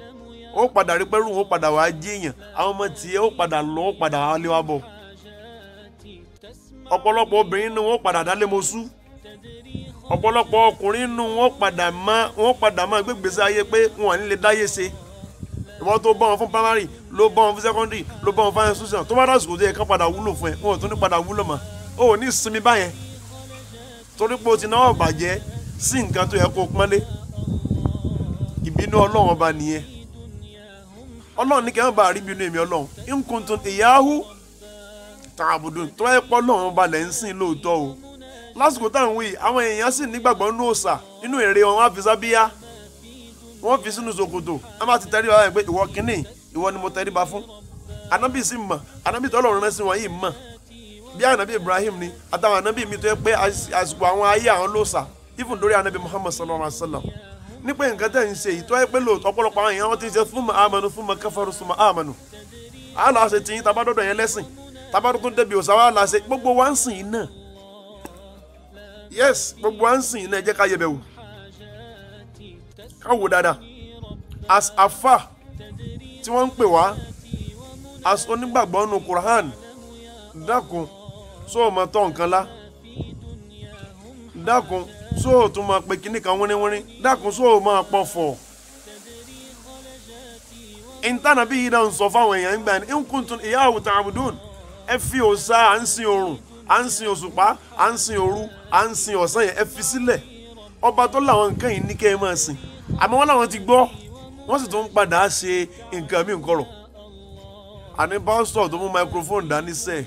ó padà rí pẹ́rú ó padà wá jíyàn àwọn ọmọ tiẹ̀ ó padà lọ ó padà wá lé wá bọ̀ ọ̀pọ̀lọpọ̀ obìnrin nínú wọn padà dálé mọ́sú ọ̀pọ̀lọpọ̀ ọkùnrin nínú wọn padà máa gbégbèsè ayé pé wọn ní lè dáyé ṣe ìwọ́n tó bọ́ wọn fún primary ló bọ́ wọn fún secondary ló bọ́ wọn fún institution tó bá dá sùkúrú tó yẹ ká padà wúlò fún ẹ wọn ò tún ní padà wúlò mọ́ ó ò ní ìsinmi báyẹn torí pé o ti náwó bàjẹ́ sí nǹkan tó yẹ kó pọ́nlé ìbínú ọlọ́run ọba nìyẹn ọlọ́run ní kẹ́hìn bá rí bínú èmi ọlọ́run nkùntùn ìyáhù tààbùdùn tó yẹ pọ́ ọlọ́run ọba lẹ́ ń sìn lóòótọ́ o lásìkò táwọn wí àwọn èèyàn sì nígbàgbọ́ nínú òòṣà nínú ère wọn wá fi sábíyá wọ́n fi sínú ṣòkòtò wọ́n bá ti tẹríba báyìí pé ìwọ kínní ìwọ ni mo tẹríba fún anábì sì mọ̀ anábì tó Ọlọ́run rán sí wọn yìí mọ̀ bí anábì Ibrahim ni àtàwọn anábì mi tó yẹ pé àsìkò àwọn ayé àwọn lóòṣà even lórí anábì Muhammad sallallahu alaihi wa sallam ní pé nǹkan tẹ̀ ń ṣe yìí tó yẹ pé lóòótọ́ ọ̀pọ̀lọpọ̀ àwọn èèyàn wọn ti ń ṣe thumma amanu thumma kafaru thumma amanu àlọ́ àṣẹ tìyín tabadọ́dọ̀ yẹn lẹ́sìn tabadọ́ tó débi òṣà wa làṣẹ gbogbo wa ń sìn yín náà yes gbogbo wa ń sìn yín náà ẹ jẹ́ ká yẹ bẹ̀ wò ká wò dáadáa as afa tí wọ́n ń pè wá as onígbàgbọ́ nínú Quran dákun sóò máa tọ́ nǹkan lá dákun sóò tún máa pe kíní kan wíníwíní dákun sóò máa pọ̀ fọ̀ ìntànà bí yìí náà ń sọ fáwọn èèyàn ń gbà ní nkùntùn ìyáhù ta'budun ẹ fi òòṣà à ń sin oòrùn à ń sin òṣùpá à ń sin òru à ń sin ọ̀sán yẹn ẹ fi sílẹ̀ ọba tó láwọn nǹkan yìí ní kẹ́ ẹ máa sìn àmọ́ wọn làwọn ti gbọ́ wọ́n sì tún padà ṣe nǹkan mí nkọ̀rọ̀ àní pásítọ̀ tó mú microphone dání sẹ́ẹ̀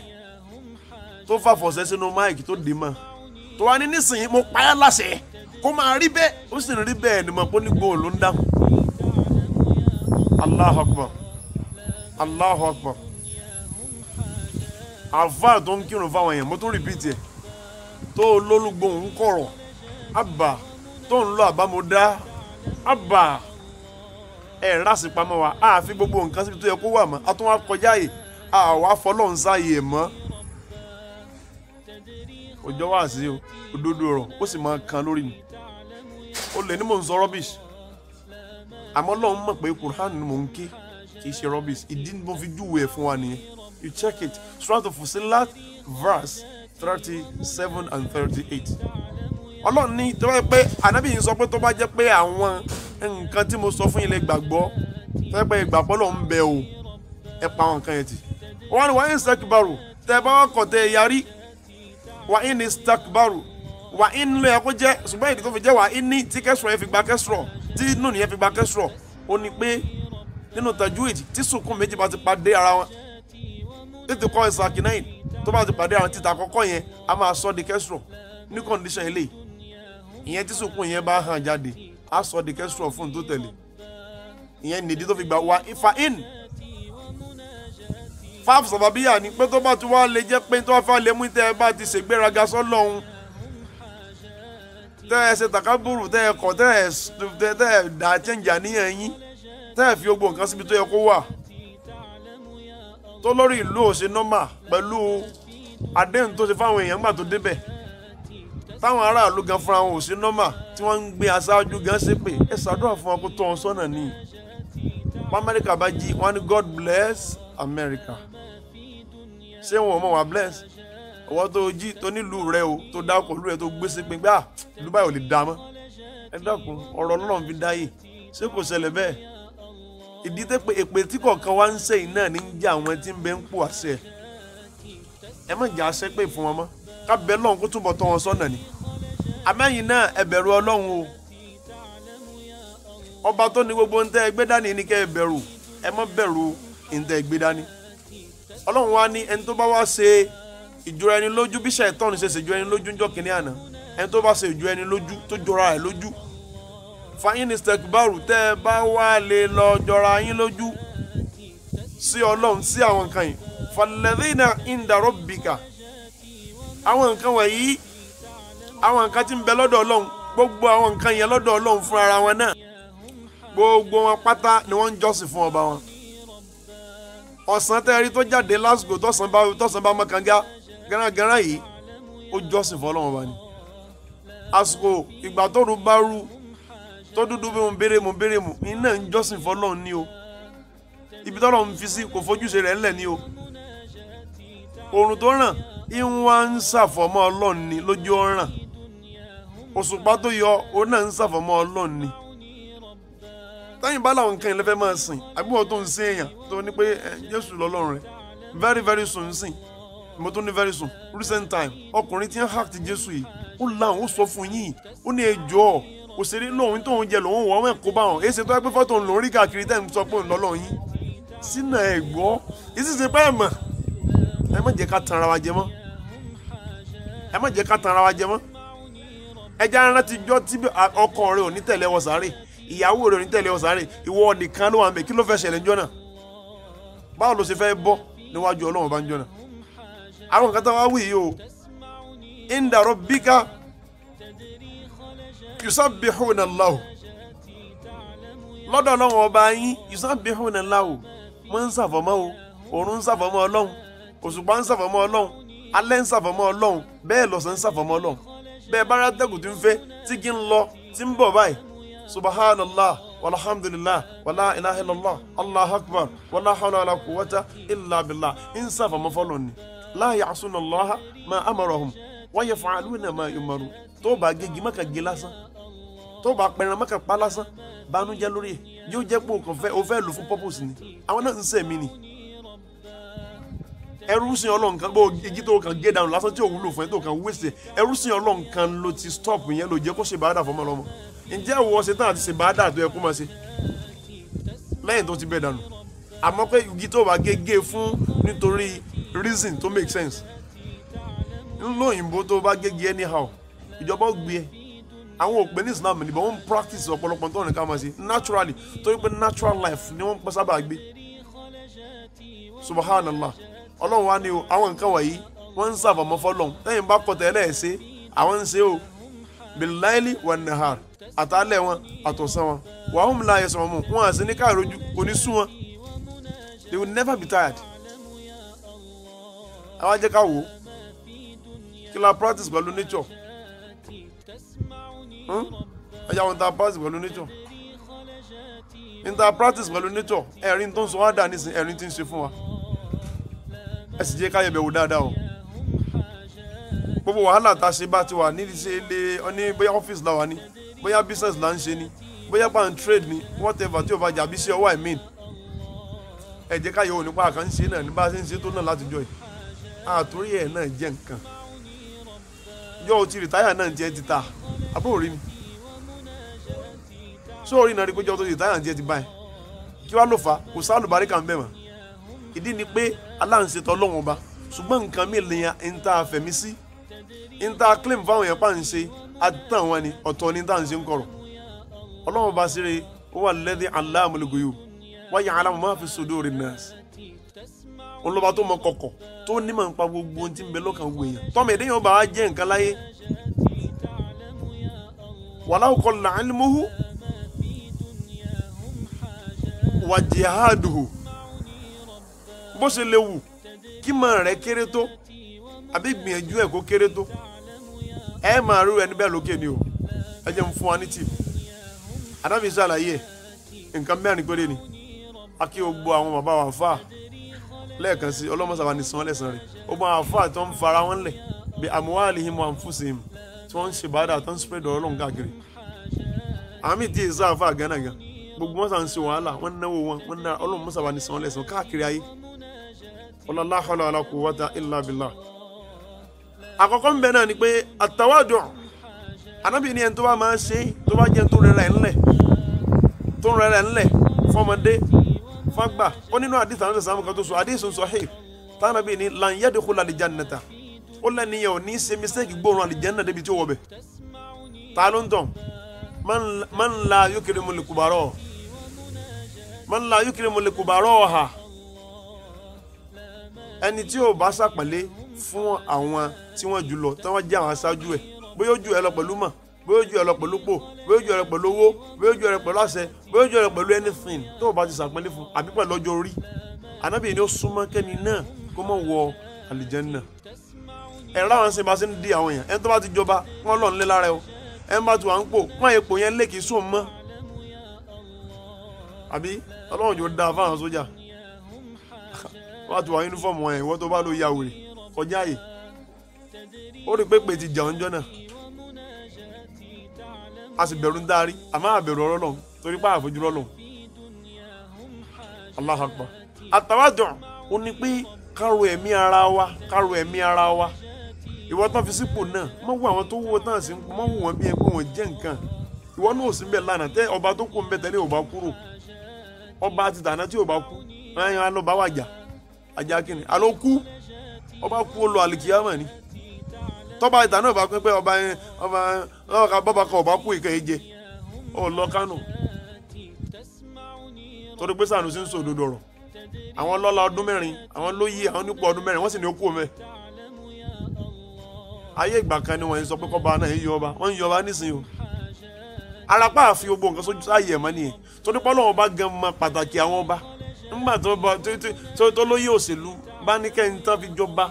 tó fàfọ̀ṣẹ́ sínú máìkì tó dì mọ́ tó wá ní nísìnyí mo pa á láṣẹ kó máa rí bẹ́ẹ̀ ó sì rí bẹ́ẹ̀ ni mo pọ́ ní gbóhùn ló ń dáhùn Allahu Akbar Allahu Akbar àfáà tó ń kírun fáwọn èèyàn mo tún rìpíìtì ẹ̀ tó lólùgbòhùn kọ̀rọ̀ àbà tó ń lọ àbámọ́dá àbà ẹ̀ rásì pamọ́ wa a fi gbogbo nǹkan síbi tó yẹ kó wà mọ́ a tún wá kọjá yìí a wá fọlọ́run sáàyè mọ́ òjò wá sí o òdodo ọ̀rọ̀ ó sì máa kan lórí mi ó lè ní mò ń sọ rubbish àmọ́ Ọlọ́run mọ̀ pé Quran ni mò ń ké kì í ṣe rubbish ìdí ni mo fi júwe ẹ̀ fún wa nìyẹn you check it Surah Fussilat verse 37 and 38 Ọlọ́run ní tó bá jẹ́ pé ànábì yìí sọ pé tó bá jẹ́ pé àwọn nǹkan tí mo sọ fún yín lè gbàgbọ́ tó yẹ pé ìgbàgbọ́ ló ń bẹ o ẹ pa àwọn nǹkan yẹn tì wọ́n ní wà ní stakbaru tẹ́ ẹ bá wọ́n kọ̀ tẹ́ ẹ yarí wà ní stakbaru wà ní ló yẹ kó jẹ́ ṣùgbọ́n ìdí tó fi jẹ́ wà ní tí kẹsùrọ̀ yẹn fi gba kẹsùrọ̀ tí inú nìyẹn fi gba kẹsùrọ̀ ó ní pé nínú tajwid tí sùkún méjì bá ti pàdé ara wọn tètè kọ́ ìsàkínẹ́yìn tó bá ti pàdé ara wọn títà àkọ́kọ́ yẹn a máa sọ di kẹsùrọ̀ ní condition eléyìí ìyẹn tí sùkún yẹn bá hàn jáde a sọ di kẹsùrọ̀ fún tó tẹ̀lé ìyẹn nìdí tó fi gbà wá ifá in fáf sàbàbíyà ni pé tó bá ti wá lè jẹ́ pé tó bá fà lè mú tẹ́ ẹ bá ti ṣègbéraga sọ́lọ́hun tẹ́ ẹ ṣe tàkàbùrù tẹ́ ẹ kọ̀ tẹ́ ẹ dà chẹ́ǹjì àníyàn yín tẹ́ ẹ fi gbogbo nǹkan síbi tó yẹ kó wà tó lórí ìlú ò ṣe nọ́mà pẹ̀lú àdéhùn tó ṣe fáwọn èèyàn gbà tó débẹ̀ táwọn aráàlú gan fúnra wọn ò ṣe nọ́mà tí wọ́n ń gbé aṣáájú gan ṣépè ẹ ṣàdúrà fún wọn kó tọ́ wọn sọ́nà ní Amẹ́ríkà bá jí wọn ní God bless America ṣé wọn ò mọ̀ wá bless ọwọ́ tó jí tó nílùú rẹ o tó dákọ̀ lú rẹ tó gbé ṣépè gbé Dubai ò lè dá mọ́ ẹ dákun ọ̀rọ̀ Ọlọ́run fi dáyé ṣé kò ṣẹlẹ̀ bẹ́ẹ̀ ìdí tẹ́ pé èpè tí kọ̀ọ̀kan wá ń ṣe yìí náà ní ń jẹ́ àwọn tí ń bẹ ń pò àṣẹ ẹ má jà ṣẹ́ pé fún wọn mọ́ ká bẹ lọ́hùn kó túbọ̀ tọ́ wọn sọ́nà ni àmẹ́yìn náà ẹ bẹ̀rù Ọlọ́run o ọba tó ní gbogbo ntẹ́ ẹgbẹ́ dání ní kẹ́ ẹ bẹ̀rù ẹ má bẹ̀rù ntẹ́ ẹgbẹ́ dání Ọlọ́run wá ní ẹni tó bá wá ṣe ìjọra ẹni lójú bí Ṣàítánì ṣe ṣèjọra ẹni lójú ńjọ́ kìíní àná ẹni tó bá ṣe ìjọra ẹni lójú tó jọra ẹ̀ lójú fàyín istakbaru tẹ́ bá wá lè lọ jọra yín lójú sí Ọlọ́run sí àwọn nǹkan yìí falladhina inda rabbika àwọn nǹkan wọ̀nyí àwọn nǹkan tí ń bẹ lọ́dọ̀ Ọlọ́run gbogbo àwọn nǹkan yẹn lọ́dọ̀ Ọlọ́run fún ara wọn náà gbogbo wọn pátá ni wọ́n ń jọ́sìn fún ọba wọn. ọ̀sán tẹ́rí tó jáde lásìkò tọ́sán bá mọ́kànga gánagánra yìí ó jọ́sìn fún Ọlọ́run ọba ni. àsìkò ìgbà tó rú bá rú tó dúdú bí mo béèrè mu iná ń jọ́sìn fún Ọlọ́run ní o ibi tọ́lọ́run fi sí kò fojúṣe rẹ̀ ńlẹ̀ ní o. oòrùn tó ràn ìwọ̀n ń ṣàfọ̀mọ́ Ọlọ́run ni lójú ọ̀ràn òṣùpá tó yọ òun náà ń ṣàfọ̀mọ́ Ọlọ́run ni. táyìn bá làwọn nǹkan ìlẹ́fẹ́ máa sìn àbúrò tó ń sìn èèyàn tó ní pé Jésù lọ́lọ́run rẹ̀ very very soon ń sìn mo tún ní very soon recent time ọkùnrin tí ń hack ti Jésù yìí ó láwọn ó sọ fún yín ó ní ẹjọ́ òṣèré lóhun tóun jẹ lòun wọ́n mẹ́kó bá wọn èsì tó yẹ pé fọ́tò ń lò rí káàkiri tẹ́ ń sọ pé ńlọ́lọ́ yín sínú ẹ̀ gbọ́ èsì ṣe pé ẹ̀ mọ̀ ẹ má jẹ́ ká tan ara wa jẹ mọ́ ẹ má jẹ́ ká tan ara wa jẹ mọ́ ẹja rántí jọ́ tí ọkọ rẹ̀ ò ní tẹ̀lé wọ sáré ìyàwó rẹ̀ ò ní tẹ̀lé wọ sáré ìwọ nìkan ló wà ń bẹ̀ kí ló fẹ́ ṣẹlẹ̀ ńjọ́ náà báwo ló ṣe fẹ́ bọ́ níwájú Ọlọ́run bá ń jọ́ náà àwọn nǹkan tó wá wí yìí o inda rabbika yusabbihuna Allahu lọ́dọ̀ Ọlọ́run ọba yín yusabbihuna Allahu wọ́n ń ṣàfọ̀mọ́ o òòrùn ń ṣàfọ̀mọ́ Ọlọ́run òṣùpá ń ṣàfọ̀mọ́ Ọlọ́run alẹ́ ń ṣàfọ̀mọ́ Ọlọ́run bẹ́ẹ̀ lọ́sàn ń ṣàfọ̀mọ́ Ọlọ́run bẹ́ẹ̀ bá rátẹ́gùn tí ń fẹ́ tí kì ń lọ tí ń bọ̀ báyìí subhanallah walhamdulillah wala ilaha illallah allahu akbar wala hawla wala quwwata illa billah ń ṣàfọ̀mọ́ fọ́lọ́ ni la ya'suna allaha ma amarahum wa yaf'aluna ma yumaru tó bá gègé mọ́kà gé lásán tó bá pẹran mọ́kà pa lásán banújẹ́ lórí ẹ̀ yóò jẹ́ pé o fẹ́ lò fún purpose ni àwọn náà ń sẹ̀mí ni ẹrú sin Ọlọ́run kan bó igi tó kàn gé dànù lásán tí ò wúlò fún ẹ tó kàn wéṣẹ ẹrú sin Ọlọ́run kan ló ti stop yẹn ló jẹ́ kó ṣe bàádà fọmọ lọ́mọ ǹjẹ́ ìwọ ṣe tán àti ṣe bàádà tó yẹ kó máa ṣe lẹ́yìn tó ti bẹ̀ dànù àmọ́ pé igi tó bá gé fún nítorí reason tó make sense ńlọ òyìnbó tó bá gé anyhow ìjọba ó gbé ẹ àwọn òpè ní Islam níbọn wọn practice ọ̀pọ̀lọpọ̀ tó ní ká máa ṣe naturally torí pé natural life ni wọ́n pẹ́ sábà gbé subhanallah Ọlọ́run wa ni o àwọn nǹkan wọ̀nyí wọ́n ń ṣàfọ̀mọ́ fọ́lọ́run lẹ́yìn bá kọ̀tẹ́ ẹlẹ́ẹ̀ṣẹ́ àwọn ń ṣe o bil-layli wan-nahar àtàlẹ́ wọn àtọ̀sán wọn wa hum la yas'amun wọn àti ní káàrójú kò ní sún wọn they will never be tired. àwọn ajẹ́ ká wò ó kí la practice pẹ̀lú nature ẹ̀yà wọn ta practice pẹ̀lú nature practice pẹ̀lú nature ẹ̀rín tó ń sọ wá dà nísìnyí ẹ̀rín tí ń ṣe fún wa ẹ sì jẹ́ ká yẹ̀bẹ̀ wò dáadáa o gbogbo wàhálà tá a ṣe bá ti wà ní ṣe lé ní bóyá ọ́fíìsì la wà ní bóyá business là ń ṣe ní bóyá pa n trade ní whatever tí o bá jà bí ṣe ọwọ́ ẹ̀mí ẹ jẹ́ ká yẹ̀ wò nípa àkànṣe náà ní bá a ṣe ń ṣe tó náà láti jọ yìí àtúrí ẹ̀ náà jẹ́ nǹkan yọ o ti rìtáyà náà jẹ́ ti ta àbúrò rí mi sóòrí náà rí pé jọ́ tó rìtáyà jẹ́ ti báyìí kí wàá ló fà kò sáà lùbáríkà ń bẹ̀ mọ́ ìdí ni pé aláǹṣetọ Ọlọ́run ọba ṣùgbọ́n nǹkan mi lè yan ń ta àfẹ̀mí sí ń ta claim fáwọn èèyàn pa ń ṣe àtàn wọn ni ọ̀tọ̀ ní tá à ń ṣe ń kọ̀rọ̀ Ọlọ́run ọba ṣeré ó wà alladhi allamul ghuyub wa ya'lamu ma fi sudurin nas olùbá tó mọ kọ̀kọ̀ tó nímọ̀ nípa gbogbo ohun tí ń bẹ lọ́kàn gbogbo èèyàn tọ́mọ èdè yẹn ó bá wá jẹ́ nǹkan láyé walau qalla ilmuhu wa jihaduhu bó ṣe lè wù kí mọ̀ rẹ̀ kéré tó àbí gbìyànjú ẹ̀ kó kéré tó ẹ máa rí ẹni bẹ́ẹ̀ lókè ni o ẹ jẹ́ ń fún wa ní tì Ànábì ṣàlàyé nǹkan mẹ́rin péré ni a kí o gbọ́ àwọn bàbá wa fà lẹ́ẹ̀kan sí ọlọ́mọsàbà ní sanwó lẹ́sàn rẹ̀ ó bá àwọn fà tó ń fara wọn lẹ̀ bí amwalihim wa anfusihim tí wọ́n ń ṣe bàdà tó ń spread ọ̀rọ̀ lọ́n káàkiri àmì tí èsà àfà gánàgà gbogbo wọn sàn ń ṣe wàhálà wọn náwó wọn ná ọlọ́mọsàbà ní sanwó lẹ́sàn káàkiri ayé la hawla wala quwwata illa billah. àkọ́kọ́ ń bẹ náà ni pé àtàwádùn Ànábì ní ẹni tó bá máa ṣe tó bá jẹ́ tó rẹ̀rẹ̀ ńlẹ̀ fọmọdé fágbà ó nínú àdìsí àwọn ìsàmù kan tó sọ àdìsí sahih tánàbí ní lan yadkhula al-jannata ó lẹ́niyàn ò ní ṣe mistake gbóòrùn àlìjẹ́nà débi tí ó wọ̀ bẹ̀ ta ló ń tàn man la yukrimu al-kubara man la yukrimu al-kubara ẹni tí ó bá ṣàpọ́nlé fún àwọn tí wọ́n jù lọ tí wọ́n jẹ́ àwọn aṣáájú ẹ̀ bóyá ó jù ẹ lọ pẹ̀lú mọ̀ bóyá ó jù ẹ lọ pẹ̀lú pò bóyá ó jù ẹ lọ pẹ̀lú owó bóyá ó jù ẹ lọ pẹ̀lú àṣẹ bóyá ó jù ẹ lọ pẹ̀lú anything tó o bá ti ṣàpọ́nlé fún àbí pẹ̀lú ọjọ́ orí Ànábì ni ó súnmọ́ kẹ́ni náà kó mọ̀ wọ àlìjánnà. ẹ̀rọ àwọn ṣe bá ṣe ń di àwọn èèyàn ẹni tó bá ti jọba wọ́n lọ́ọ̀ nílé lára ẹ o ẹni bá ti wà ń pò wọ́n èpò yẹn lé kì í sùn mọ́ àbí Ọlọ́run jò dáa fáwọn sójà wọ́n ti wà yúnífọ̀mù wọn ìwọ tó bá lọ ya wèrè kọjá yìí ó rí pépè ti jà ọjọ́ náà a sì bẹ̀rù ń dárí àmọ́ àbẹ̀rù ọ̀rọ̀ lọ́hùn torí pé àfojú lọ́hùn Allahu Akbar. Àtàwádùn ó ní pé káro ẹ̀mí ara wa ìwọ tán fi sípò náà mọ̀ wọ àwọn tó wúwo tán sí mọ̀ wọ wọn bí ẹ pé wọ́n jẹ́ nǹkan ìwọ náà ò sí bẹ́ẹ̀ lánàá tẹ́ ọba tó kù ń bẹ tẹ́lẹ̀ ò bá kúrò ọba ti tàná tí ò bá kú ẹ̀yìn alọ́ bá wà jà ajá kìnnì alọ́ kú ọba kú ó lọ àlìkìyàmọ̀ ni tọ́ba ìtàn náà bá pín pé ọba kan ọba kú ìkẹ́ ẹ̀jẹ̀ ọ lọ Kánò torí pé Sànúsí ń sọ òdodo ọ̀rọ̀ àwọn lọ́la ọdún mẹ́rin àwọn lóyè àwọn nípò ọdún mẹ́rin wọ́n sì ní ó kú omi ayé ìgbà kan ni wọ́n ń sọ pé kọ́ba náà ń yọ ọba wọ́n ń yọ ọba nísìnyí o arapa àfi gbogbo nǹkan sójú sáàyè ẹ̀mọ́ nìyẹn torí pé Ọlọ́run bá gan mọ pàtàkì àwọn ọba nígbà tó lóyè òṣèlú bá ní kẹ́ni tán fi jọba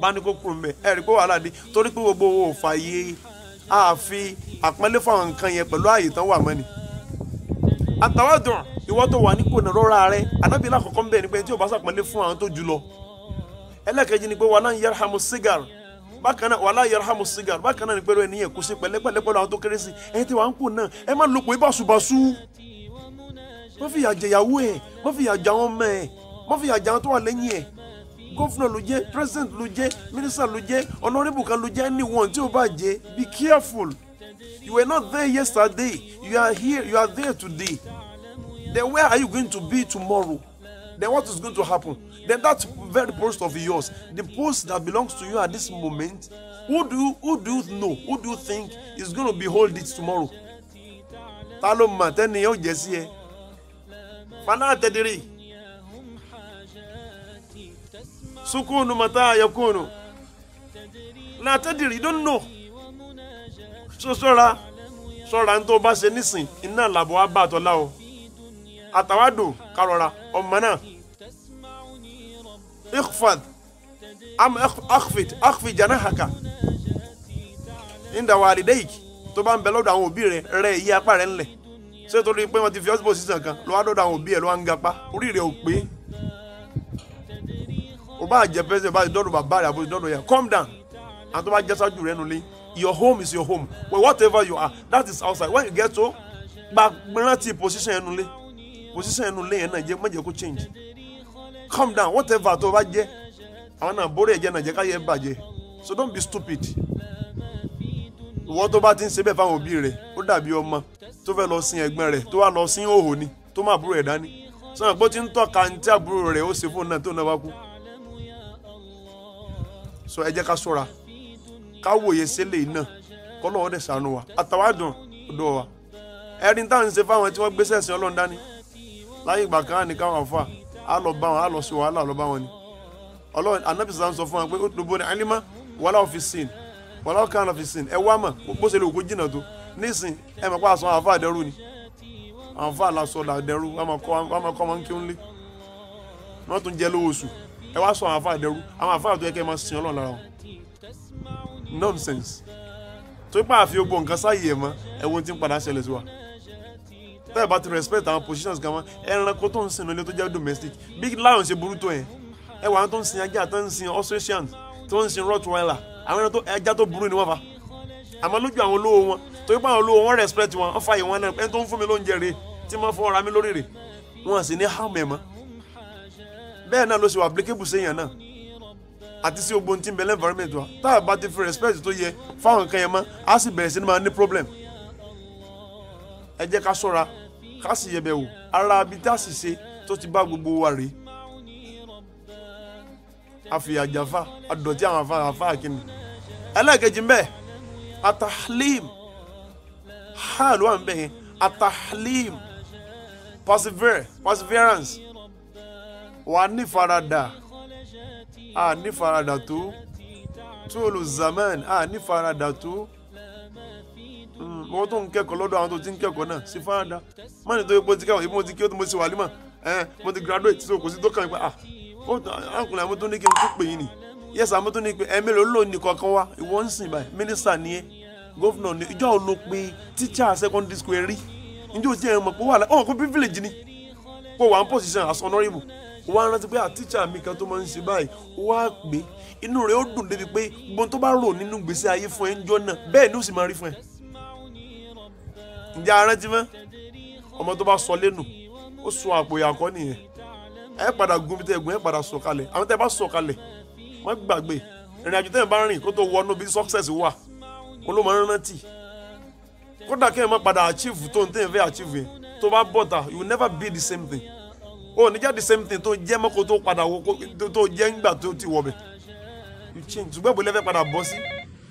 bá ní kó kúrò mbẹ ẹ rí pé wàhálà dé torí pé gbogbo owó fàyè àfi àpọ́nlé fáwọn nǹkan yẹn pẹ̀lú ààyè tán wà mọ́ni. Àtàwádùn ìwọ tó wà nípò náà rọra rẹ Ànábì lákọ̀ọ́kọ́ ń bẹ̀ ni pé tí o bá ṣàpọ́nlé fún àwọn tó jù lọ. ẹlẹ́kẹ̀jì ni pé wala yarhamu sigar bákan náà wala yarhamu sigar bákan náà ni pé ẹni yẹn kò sí pẹ̀lẹ́pẹ̀lẹ́ pẹ̀lú àwọn tó kéré sí ẹni tí wàá ń pò náà ẹ má lòpọ̀ ibàṣubàṣu wọ́n fi ìyà jẹ ìyàwó ẹ̀ wọ́n fi ìyà jẹ àwọn ọmọ ẹ̀ wọ́n fi ìyà jẹ àwọn tó wà lẹ́yìn ẹ̀ gọ́fúnà ló jẹ́ president ló jẹ́ minister ló jẹ́ honorable kan ló jẹ́ anyone tí o bá jẹ́ be careful you were not there yesterday you are here you are there today then where are you going to be tomorrow then what is going to happen then that very post of yours the post that belongs to you at this moment who do you know who do you think is going to behold it tomorrow ta ló mọ̀ tẹ́ni yóò jẹ́ sí ẹ fana tẹ́dírì. Sukunu mata yakunu la tadiri you don't know so ṣọ́ra n tó bá ṣe nísìn iná làbọ̀ wá bá àtọ́lá o àtàwádò karọ̀ra ọmọ náà ikhfad am akhfid janahaka inda walidayk tó bá ń bẹ lọ́dọ̀ àwọn òbí rẹ̀ yí apá rẹ̀ ńlẹ̀ ṣé torí pé wọ́n ti fi ọ́sibọ̀ sísan kan ló wá dọ́dọ̀ àwọn òbí ẹ̀ ló wá ń gapá orí rẹ̀ ò pé o bá jẹ pẹ́sẹ̀ bá dọ́dọ̀ bàbá rẹ̀ àbò dọ́dọ̀ yẹn calm down and tó bá jẹ́ sáájú rẹ̀ nulẹ̀ your home is your home well whatever you are that is outside when you get to gba rántí position yẹn nulẹ̀ yẹn náà jẹ́ má jẹ́ kó change calm down whatever tó bá jẹ́ àwọn náà borí ẹ̀jẹ̀ náà jẹ́ káyẹ̀ bàjẹ́ so don't be stupid ìwọ tó bá ti ń ṣe bẹ́ẹ̀ fáwọn òbí rẹ̀ ó dàbí ọmọ tó fẹ́ lọ sin ẹ̀gbọ́n rẹ̀ tó wá lọ sin òhò ni tó má àbúrò rẹ̀ dání sọ̀rọ̀ pé ó ti ń tọ́ka ní tí àbúrò rẹ̀ ó ṣe fóònù náà tó náà bá kú so ẹ jẹ́ ká ṣọ́ra ká wòye sílẹ̀ náà kọ́lọ́wọ́ dẹ̀ ṣàánú wa àtàwádùn ọ̀dọ̀ wa ẹ̀rín táwọn ń ṣe fáwọn tí wọ́n gbé sẹ̀sìn Ọlọ́run dání láyé ìgbà kan ní káwọn àfà á lọ bá wọn á lọ sí wàhálà lọ bá wọn ni Ọlọ́run Ànábì sàn sọ fún wọn pé ó dùbò ní alima wàhálà ọ̀fìsìn wàhálà ọ̀kan ọ̀fìsìn ẹ wá mọ̀ bó ṣe lè kó jìnnà tó nísìn ẹ mọ̀ pé àṣọ àwọn àfà àdẹrù ni àwọn àfà àlàsọ àdẹrù wọn máa kọ́ wọn kí ó ń lé wọ́n tún jẹ́ lówó oṣù ẹ wá sọ àwọn àfáà dẹrú àwọn àfáà tó yẹ kẹ́ ẹ máa sin Ọlọ́run lára wọn nonsense tó pé àfi gbogbo nǹkan sáyé ẹ̀ mọ́ ẹ̀wọ̀n tí ń padà ṣẹlẹ̀ sí wa tẹ́ẹ̀ bá ti respect àwọn positions kan mọ́ ẹranko tó ń sin ilé tó jẹ́ domestic big lion ṣe burú tó yẹn ẹ wà tó ń sin ajá tó ń sin Australian tó ń sin Rottweiler àwọn ẹja tó burú ni wọ́n fa àmọ́ lójú àwọn olówó wọn tó pé àwọn olówó wọn respect wọn wọ́n fààyè wọn náà ẹni tó ń fún mi lóúnjẹ rè tí wọ́n fọ́ ra mi lórí rè wọ́n sì ní harm ẹ̀ mọ́ bẹ́ẹ̀ náà ló ṣe wà applicable séèyàn náà àti sí ogbon tí ń bẹ environment wa tá a bá ti fi respect tó yẹ fáwọn nǹkan yẹn mọ́ á sì bẹ̀rẹ̀ sí ní máa ní problem ẹ jẹ́ ká ṣọ́ra ká sì yẹbẹ̀ wò ara ibi tá a sì ṣe tó ti bá gbogbo wa rèé àfìyàjàfà àdọ̀tí àwọn àfà kìíní ẹlẹ́ẹ̀kejì mbẹ́ atahlim hal wà ń bẹ̀ yẹn atahlim perseverance wà ní farada a ní farada tó tulu zaman a ní farada tó wọ́n tó ń kẹ́kọ̀ọ́ lọ́dọ̀ àwọn tó ti ń kẹ́kọ̀ọ́ náà sí farada má ní tó yẹ kó ti kẹ́kọ̀ọ́ ibi mo ti kí ó tó mo ti wà límọ̀ mo ti graduate so kò sí tó kàn pé àkùnrin àmọ́ tó ní kí n tó pè yín ni yes àmọ́ tó ní pé mélòó ló ní kankan wá ìwọ ń sìn báyìí mínísítà ni ẹ́ gọ́fìnà ni ìjọ ló pe teacher secondary school rí njẹ́ o ti ẹ̀ mọ̀ pé wà láì ọ̀hún kó privilege ni kó wà ń position as honourable wọ́n á rántí pé teacher mi kan tó máa ń ṣe báyìí wọ́n á gbé inú rẹ̀ ó dùn débi pé gbọ́n tó bá rò nínú gbèsè ayé fún ẹ ń jọ náà bẹ́ẹ̀ ni ó sì máa rí fún ẹ. ǹjẹ́ arántí mọ́ ọmọ tó bá sọ lẹ́nu ó sọ àpò ìyàkọ́ nìyẹn ẹ padà gun bí tẹ́ ẹ̀gún ẹ padà sọ kalẹ̀ àwọn tẹ́ bá sọ kalẹ̀ má gbàgbé ìrìn àjò tẹ́ ẹ̀ bá rìn kó tó wọnú bí success wà kó ló máa ń rántí kódà kí ẹ má padà achieve tó ń tẹ́ ẹ fẹ́ achieve yẹn tó bá bọ̀tà you will never be the same thing o ní jẹ́ the same thing tó jẹ́ mọ́kò tó padà wọ tó jẹ́ ńgbà tó ti wọ̀ bẹ̀ you change ṣùgbọ́n ìbò lẹ́fẹ̀ẹ́ padà bọ́ sí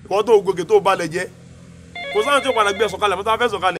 ìwọ́n tó gòkè tó balẹ̀ jẹ́ kò sáà tí ó padà gbé ẹ̀ sọ̀kalẹ̀ mọ́tò afẹ́ sọ̀kalẹ̀.